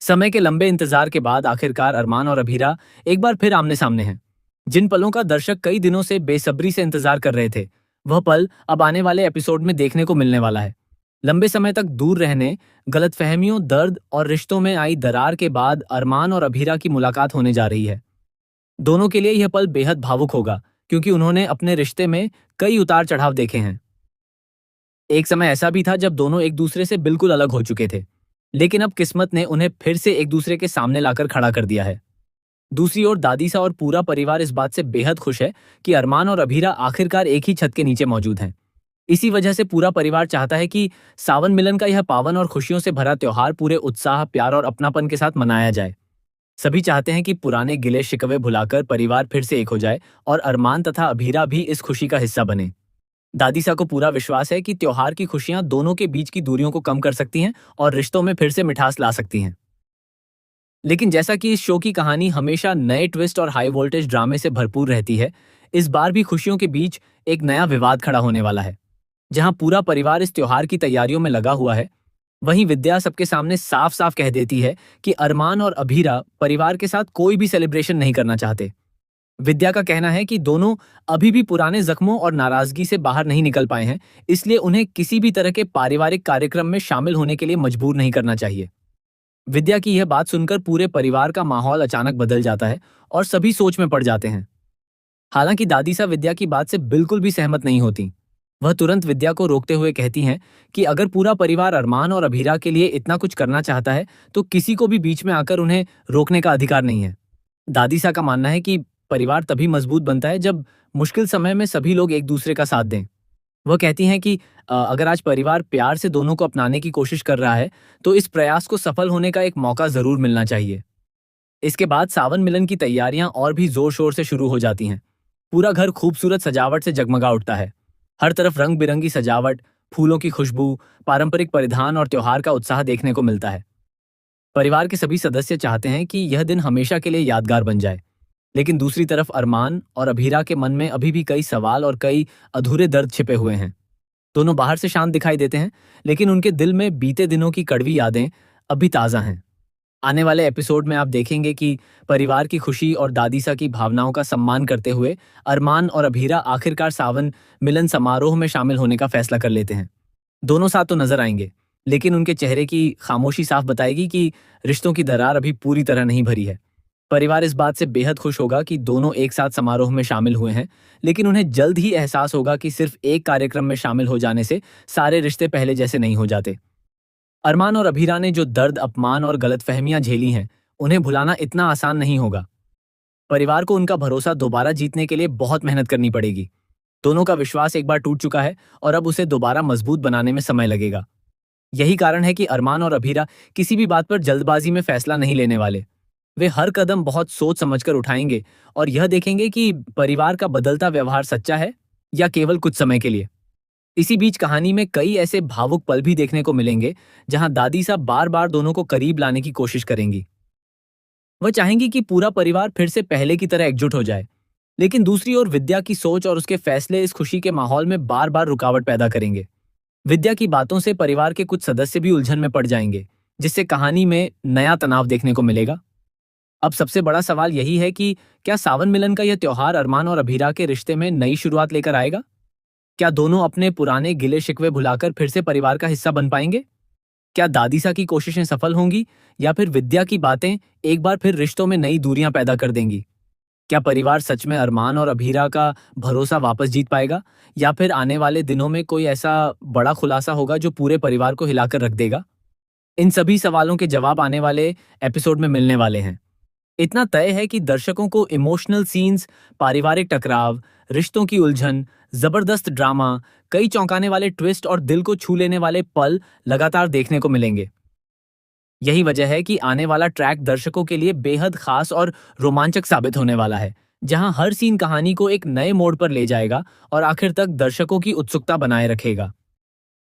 समय के लंबे इंतजार के बाद आखिरकार अरमान और अभीरा एक बार फिर आमने सामने हैं। जिन पलों का दर्शक कई दिनों से बेसब्री से इंतजार कर रहे थे, वह पल अब आने वाले एपिसोड में देखने को मिलने वाला है। लंबे समय तक दूर रहने, गलतफहमियों, दर्द और रिश्तों में आई दरार के बाद अरमान और अभीरा की मुलाकात होने जा रही है। दोनों के लिए यह पल बेहद भावुक होगा, क्योंकि उन्होंने अपने रिश्ते में कई उतार चढ़ाव देखे हैं। एक समय ऐसा भी था जब दोनों एक दूसरे से बिल्कुल अलग हो चुके थे, लेकिन अब किस्मत ने उन्हें फिर से एक दूसरे के सामने लाकर खड़ा कर दिया है। दूसरी ओर दादीसा और पूरा परिवार इस बात से बेहद खुश है कि अरमान और अभीरा आखिरकार एक ही छत के नीचे मौजूद हैं। इसी वजह से पूरा परिवार चाहता है कि सावन मिलन का यह पावन और खुशियों से भरा त्योहार पूरे उत्साह, प्यार और अपनापन के साथ मनाया जाए। सभी चाहते हैं कि पुराने गिले शिकवे भुलाकर परिवार फिर से एक हो जाए और अरमान तथा अभीरा भी इस खुशी का हिस्सा बने। दादीसा को पूरा विश्वास है कि त्योहार की खुशियां दोनों के बीच की दूरियों को कम कर सकती हैं और रिश्तों में फिर से मिठास ला सकती हैं। लेकिन जैसा कि इस शो की कहानी हमेशा नए ट्विस्ट और हाई वोल्टेज ड्रामे से भरपूर रहती है, इस बार भी खुशियों के बीच एक नया विवाद खड़ा होने वाला है। जहां पूरा परिवार इस त्योहार की तैयारियों में लगा हुआ है, वहीं विद्या सबके सामने साफ साफ कह देती है कि अरमान और अभीरा परिवार के साथ कोई भी सेलिब्रेशन नहीं करना चाहते। विद्या का कहना है कि दोनों अभी भी पुराने जख्मों और नाराजगी से बाहर नहीं निकल पाए हैं, इसलिए उन्हें किसी भी तरह के पारिवारिक कार्यक्रम में शामिल होने के लिए मजबूर नहीं करना चाहिए। विद्या की यह बात सुनकर पूरे परिवार का माहौल अचानक बदल जाता है और सभी सोच में पड़ जाते हैं। हालांकि दादीसा विद्या की बात से बिल्कुल भी सहमत नहीं होती। वह तुरंत विद्या को रोकते हुए कहती हैं कि अगर पूरा परिवार अरमान और अभीरा के लिए इतना कुछ करना चाहता है, तो किसी को भी बीच में आकर उन्हें रोकने का अधिकार नहीं है। दादीसा का मानना है कि परिवार तभी मजबूत बनता है जब मुश्किल समय में सभी लोग एक दूसरे का साथ दें। वह कहती हैं कि अगर आज परिवार प्यार से दोनों को अपनाने की कोशिश कर रहा है, तो इस प्रयास को सफल होने का एक मौका जरूर मिलना चाहिए। इसके बाद सावन मिलन की तैयारियां और भी जोर शोर से शुरू हो जाती हैं। पूरा घर खूबसूरत सजावट से जगमगा उठता है। हर तरफ रंग बिरंगी सजावट, फूलों की खुशबू, पारंपरिक परिधान और त्योहार का उत्साह देखने को मिलता है। परिवार के सभी सदस्य चाहते हैं कि यह दिन हमेशा के लिए यादगार बन जाए। लेकिन दूसरी तरफ अरमान और अभीरा के मन में अभी भी कई सवाल और कई अधूरे दर्द छिपे हुए हैं। दोनों बाहर से शांत दिखाई देते हैं, लेकिन उनके दिल में बीते दिनों की कड़वी यादें अभी ताज़ा हैं। आने वाले एपिसोड में आप देखेंगे कि परिवार की खुशी और दादीसा की भावनाओं का सम्मान करते हुए अरमान और अभीरा आखिरकार सावन मिलन समारोह में शामिल होने का फैसला कर लेते हैं। दोनों साथ तो नजर आएंगे, लेकिन उनके चेहरे की खामोशी साफ बताएगी कि रिश्तों की दरार अभी पूरी तरह नहीं भरी है। परिवार इस बात से बेहद खुश होगा कि दोनों एक साथ समारोह में शामिल हुए हैं, लेकिन उन्हें जल्द ही एहसास होगा कि सिर्फ एक कार्यक्रम में शामिल हो जाने से सारे रिश्ते पहले जैसे नहीं हो जाते। अरमान और अभीरा ने जो दर्द, अपमान और गलतफहमियां झेली हैं, उन्हें भुलाना इतना आसान नहीं होगा। परिवार को उनका भरोसा दोबारा जीतने के लिए बहुत मेहनत करनी पड़ेगी। दोनों का विश्वास एक बार टूट चुका है और अब उसे दोबारा मजबूत बनाने में समय लगेगा। यही कारण है कि अरमान और अभीरा किसी भी बात पर जल्दबाजी में फैसला नहीं लेने वाले। वे हर कदम बहुत सोच समझकर उठाएंगे और यह देखेंगे कि परिवार का बदलता व्यवहार सच्चा है या केवल कुछ समय के लिए। इसी बीच कहानी में कई ऐसे भावुक पल भी देखने को मिलेंगे जहां दादी साहब बार बार दोनों को करीब लाने की कोशिश करेंगी। वह चाहेंगी कि पूरा परिवार फिर से पहले की तरह एकजुट हो जाए, लेकिन दूसरी ओर विद्या की सोच और उसके फैसले इस खुशी के माहौल में बार बार रुकावट पैदा करेंगे। विद्या की बातों से परिवार के कुछ सदस्य भी उलझन में पड़ जाएंगे, जिससे कहानी में नया तनाव देखने को मिलेगा। अब सबसे बड़ा सवाल यही है कि क्या सावन मिलन का यह त्योहार अरमान और अभीरा के रिश्ते में नई शुरुआत लेकर आएगा? क्या दोनों अपने पुराने गिले शिकवे भुलाकर फिर से परिवार का हिस्सा बन पाएंगे? क्या दादीसा की कोशिशें सफल होंगी या फिर विद्या की बातें एक बार फिर रिश्तों में नई दूरियां पैदा कर देंगी? क्या परिवार सच में अरमान और अभीरा का भरोसा वापस जीत पाएगा या फिर आने वाले दिनों में कोई ऐसा बड़ा खुलासा होगा जो पूरे परिवार को हिलाकर रख देगा? इन सभी सवालों के जवाब आने वाले एपिसोड में मिलने वाले हैं। इतना तय है कि दर्शकों को इमोशनल सीन्स, पारिवारिक टकराव, रिश्तों की उलझन, जबरदस्त ड्रामा, कई चौंकाने वाले ट्विस्ट और दिल को छू लेने वाले पल लगातार देखने को मिलेंगे। यही वजह है कि आने वाला ट्रैक दर्शकों के लिए बेहद खास और रोमांचक साबित होने वाला है, जहां हर सीन कहानी को एक नए मोड़ पर ले जाएगा और आखिर तक दर्शकों की उत्सुकता बनाए रखेगा।